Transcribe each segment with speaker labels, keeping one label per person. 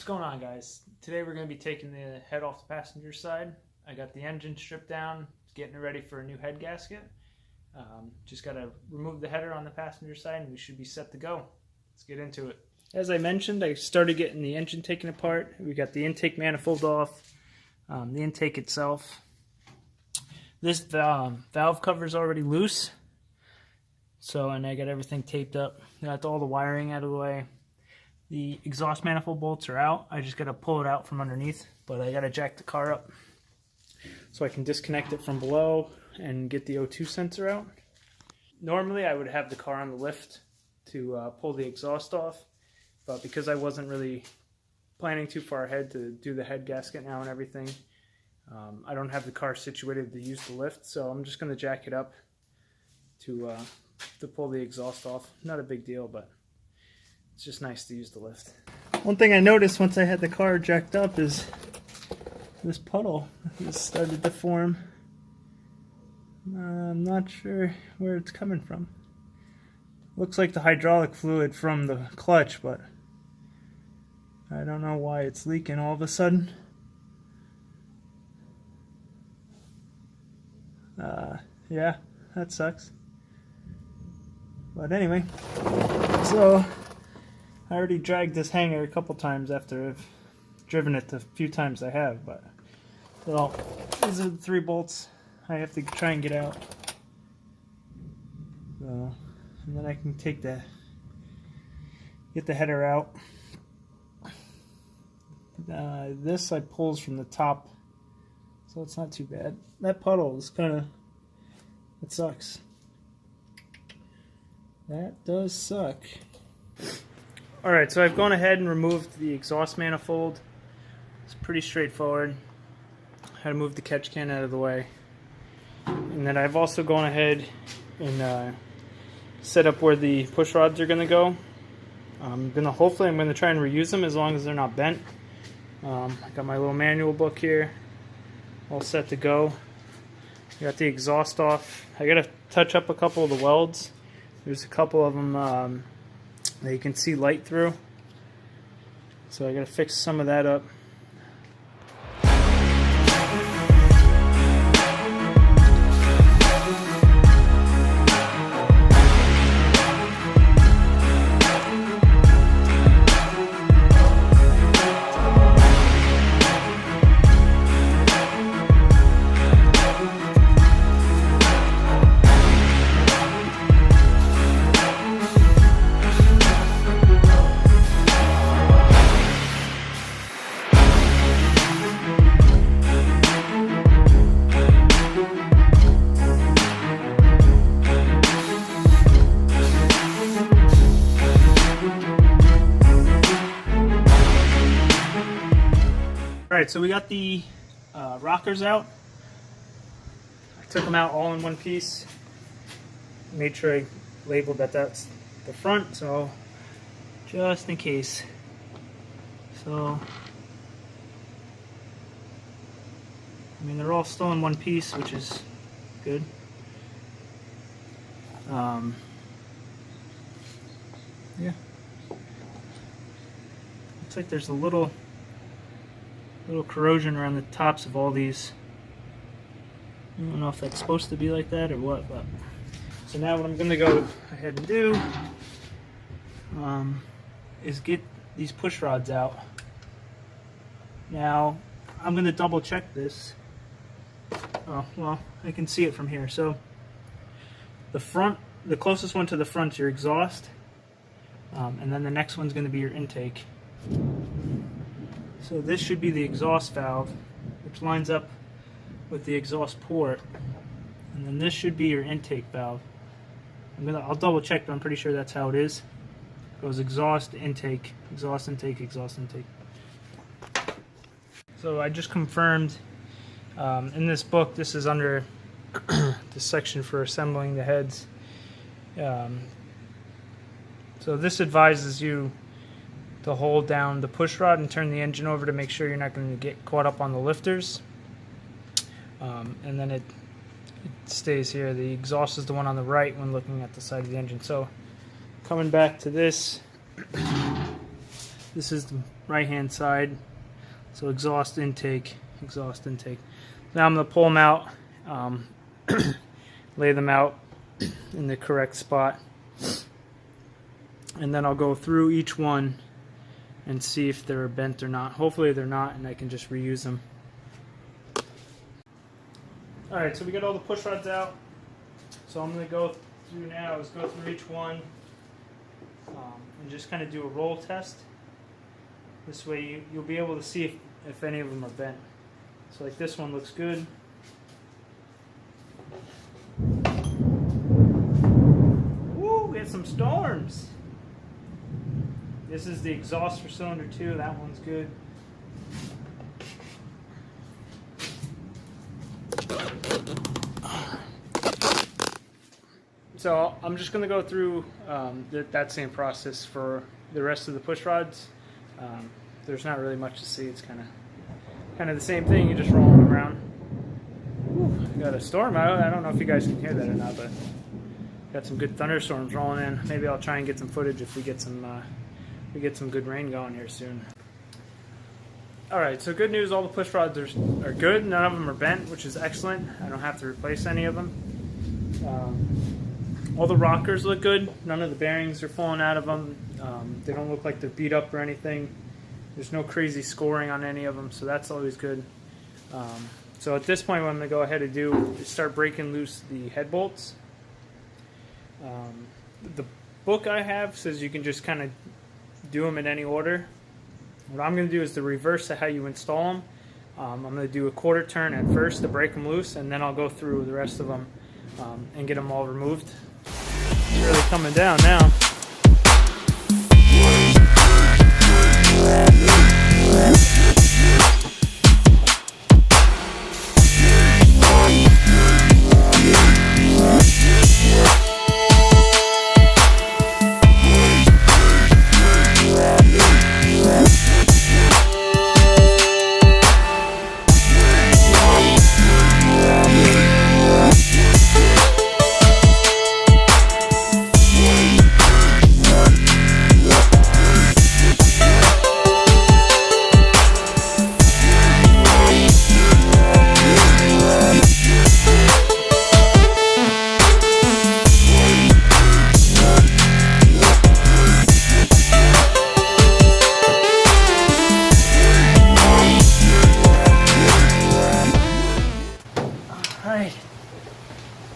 Speaker 1: What's going on, guys? Today we're going to be taking the head off the passenger side. I got the engine stripped down, getting it ready for a new head gasket. Just got to remove the header on the passenger side and we should be set to go. Let's get into it. As I mentioned, I started getting the engine taken apart. We got the intake manifold off, the intake itself. This valve cover is already loose, and I got everything taped up. Got all the wiring out of the way. The exhaust manifold bolts are out. I just got to pull it out from underneath, but I got to jack the car up so I can disconnect it from below and get the O2 sensor out. Normally I would have the car on the lift to pull the exhaust off, but because I wasn't really planning too far ahead to do the head gasket now and everything, I don't have the car situated to use the lift, so I'm just going to jack it up to pull the exhaust off. Not a big deal, but it's just nice to use the lift. One thing I noticed once I had the car jacked up is this puddle has started to form. I'm not sure where it's coming from. Looks like the hydraulic fluid from the clutch, but I don't know why it's leaking all of a sudden. Yeah, that sucks. But anyway, so I already dragged this hanger a couple times after I've driven it the few times I have, but so these are the 3 bolts I have to try and get out. So, and then I can get the header out. This I pulls from the top, so it's not too bad. That puddle is it sucks. That does suck. Alright, so I've gone ahead and removed the exhaust manifold. It's pretty straightforward. I had to move the catch can out of the way. And then I've also gone ahead and set up where the push rods are going to go. Hopefully I'm going to try and reuse them as long as they're not bent. I got my little manual book here, all set to go. I got the exhaust off. I got to touch up a couple of the welds. There's a couple of them that you can see light through, so I got to fix some of that up. Alright, so we got the rockers out. I took them out all in one piece. Made sure I labeled that that's the front, so just in case. So, I mean, they're all still in one piece, which is good. Yeah. Looks like there's a little corrosion around the tops of all these. I don't know if that's supposed to be like that or what, but so now what I'm going to go ahead and do is get these push rods out. Now I'm going to double check this. Oh, well, I can see it from here. So the closest one to the front is your exhaust, and then the next one's going to be your intake. So this should be the exhaust valve, which lines up with the exhaust port, and then this should be your intake valve. I'll double check, but I'm pretty sure that's how it is. It goes exhaust, intake, exhaust, intake, exhaust, intake. So I just confirmed in this book, this is under the section for assembling the heads. So this advises you to hold down the push rod and turn the engine over to make sure you're not going to get caught up on the lifters. And then it stays here. The exhaust is the one on the right when looking at the side of the engine. So coming back to this, This is the right hand side. So exhaust intake, exhaust intake. Now I'm going to pull them out, lay them out in the correct spot, and then I'll go through each one and see if they're bent or not. Hopefully they're not, and I can just reuse them. Alright, so we got all the push rods out. So I'm going to go through now, is go through each one and just kind of do a roll test. This way you'll be able to see if any of them are bent. So like this one looks good. Woo, we had some storms. This is the exhaust for cylinder 2. That one's good. So I'm just going to go through that same process for the rest of the push rods. There's not really much to see. It's kind of the same thing. You just roll them around. Ooh, got a storm out. I don't know if you guys can hear that or not, but got some good thunderstorms rolling in. Maybe I'll try and get some footage if we get some good rain going here soon. All right, so good news. All the push rods are good. None of them are bent, which is excellent. I don't have to replace any of them. All the rockers look good. None of the bearings are falling out of them. They don't look like they're beat up or anything. There's no crazy scoring on any of them, so that's always good. So at this point, what I'm going to go ahead and do is start breaking loose the head bolts. The book I have says you can just kind of do them in any order. What I'm going to do is the reverse of how you install them. I'm going to do a quarter turn at first to break them loose, and then I'll go through the rest of them and get them all removed. It's really coming down now.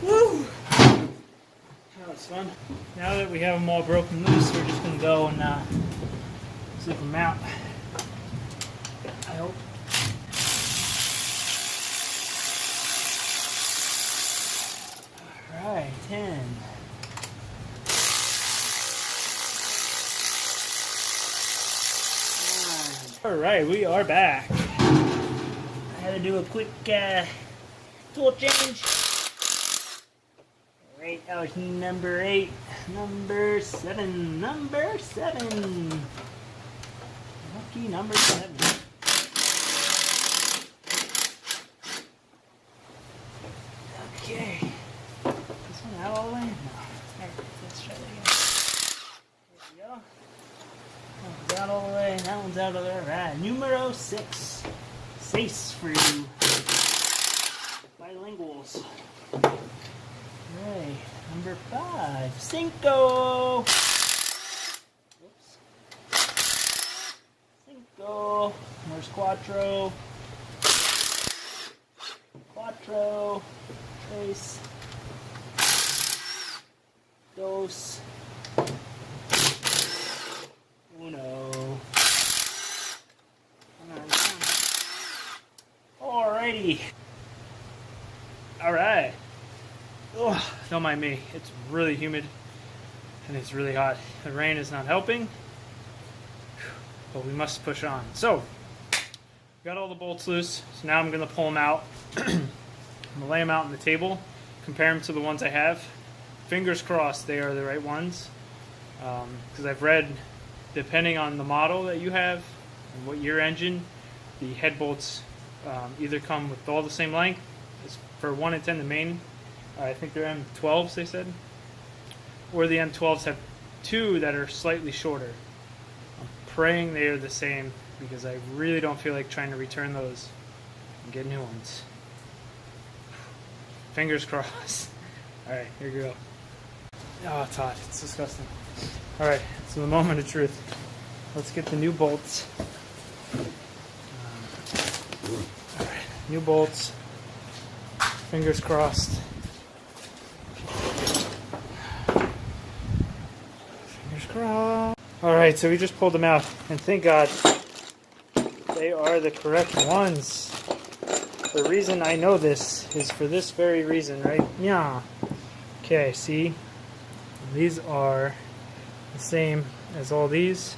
Speaker 1: Woo! That was fun. Now that we have them all broken loose, we're just going to go and zip them out. I hope. Alright, 10. Alright, we are back. I had to do a quick tool change. Alright, that was number 8. Number 7. Number 7. Lucky number 7. Okay. This one out all the way? No. Alright, let's try that again. There we go. That one's out all the way. That one's out all the way. Alright, numero 6. 6 for you. Bilinguals. Alright, number 5. Cinco. Whoops. Cinco. Where's Cuatro? Cuatro. Tres. Dos. Uno. Alrighty. Alright. Oh, don't mind me. It's really humid and it's really hot. The rain is not helping, but we must push on. So, got all the bolts loose. So now I'm going to pull them out. I'm going to lay them out on the table, compare them to the ones I have. Fingers crossed they are the right ones. Because I've read, depending on the model that you have and what your engine, the head bolts either come with all the same length. For 1 and 10, the main, I think they're M12s, they said. Or the M12s have 2 that are slightly shorter. I'm praying they are the same because I really don't feel like trying to return those and get new ones. Fingers crossed. Alright, here we go. Oh, it's hot. It's disgusting. Alright, so the moment of truth. Let's get the new bolts. Alright, new bolts. Fingers crossed. Fingers crossed. Alright, so we just pulled them out. And thank God they are the correct ones. The reason I know this is for this very reason, right? Yeah. Okay, see? These are the same as all these.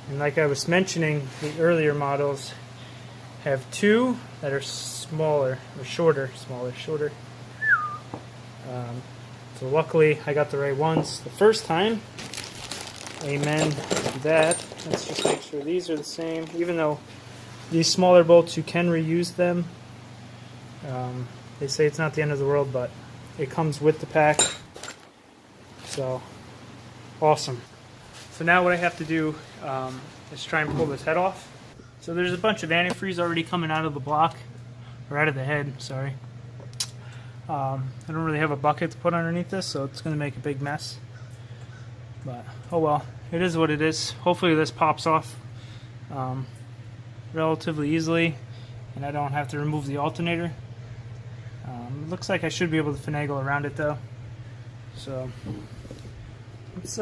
Speaker 1: And like I was mentioning, the earlier models have two that are smaller, or shorter. So luckily I got the right ones the first time. Amen to that. Let's just make sure these are the same. Even though these smaller bolts, you can reuse them. They say it's not the end of the world, but it comes with the pack. So, awesome. So now what I have to do is try and pull this head off. So there's a bunch of antifreeze already coming out of the block, or out of the head, sorry. I don't really have a bucket to put underneath this, so it's going to make a big mess. But, oh well, it is what it is. Hopefully this pops off relatively easily, and I don't have to remove the alternator. It looks like I should be able to finagle around it though. So, let's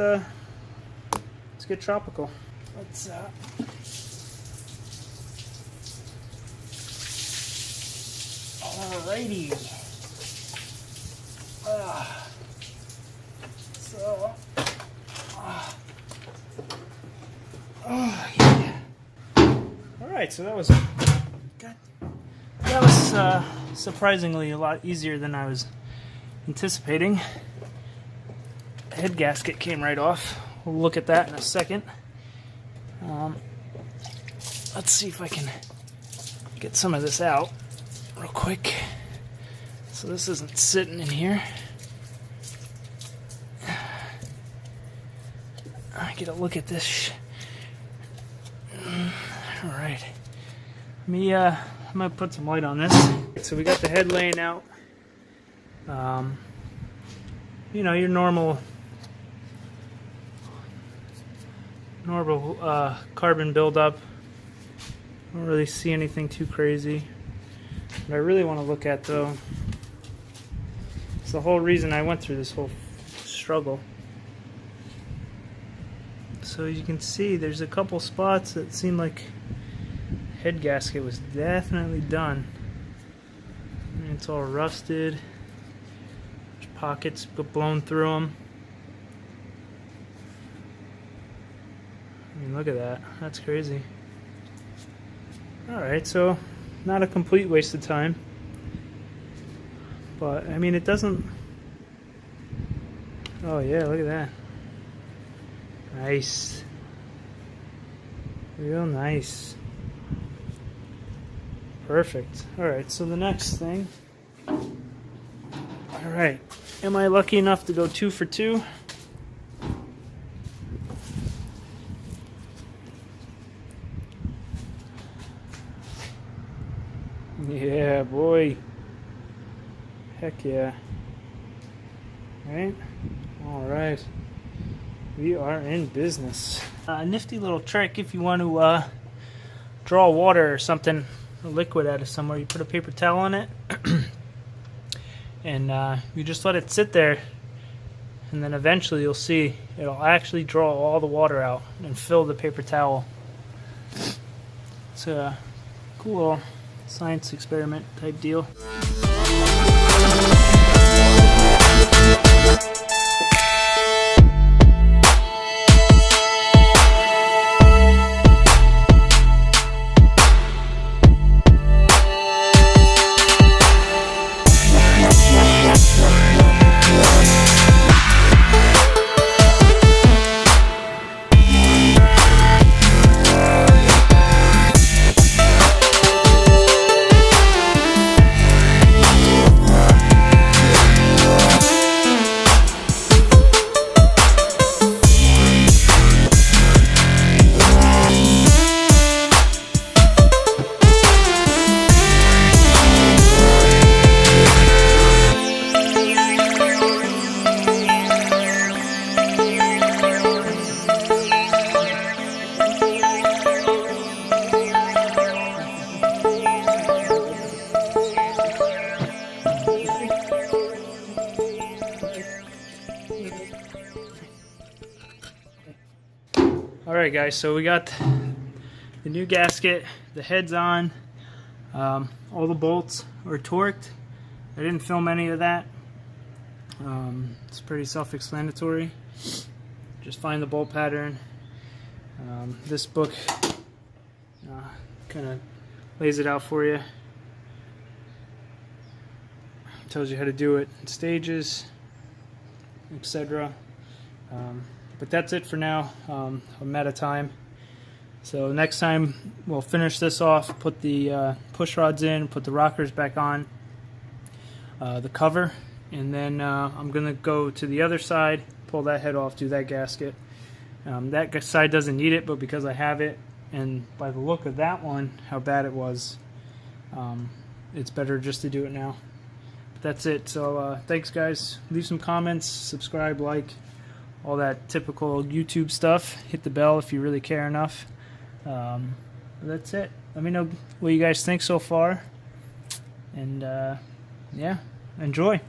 Speaker 1: get tropical. Let's alrighty. Yeah. Alright, so that was surprisingly a lot easier than I was anticipating. The head gasket came right off. We'll look at that in a second. Let's see if I can get some of this out real quick so this isn't sitting in here. I get a look at this. Alright. I'm gonna put some light on this. So we got the head laying out. You know, your normal carbon buildup. Don't really see anything too crazy. What I really want to look at though, it's the whole reason I went through this whole struggle. So you can see there's a couple spots that seem like head gasket was definitely done. And it's all rusted. There's pockets blown through them. I mean, look at that. That's crazy. Alright, so not a complete waste of time. But, I mean, it doesn't... Oh, yeah, look at that. Nice. Real nice. Perfect. Alright, so the next thing. Alright. Am I lucky enough to go 2 for 2? Yeah, boy. Heck yeah. Right? Alright. We are in business. A nifty little trick if you want to draw water or something, a liquid out of somewhere. You put a paper towel on it and you just let it sit there, and then eventually you'll see it'll actually draw all the water out and fill the paper towel. It's a cool little science experiment type deal. Alright guys, so we got the new gasket, the head's on, all the bolts are torqued. I didn't film any of that. It's pretty self-explanatory. Just find the bolt pattern. This book kind of lays it out for you. Tells you how to do it in stages, etc. But that's it for now. I'm out of time. So next time we'll finish this off, put the push rods in, put the rockers back on, the cover, and then I'm going to go to the other side, pull that head off, do that gasket. That side doesn't need it, but because I have it, and by the look of that one, how bad it was, it's better just to do it now. But that's it. So thanks guys. Leave some comments, subscribe, like, all that typical YouTube stuff. Hit the bell if you really care enough. That's it. Let me know what you guys think so far. And yeah, enjoy.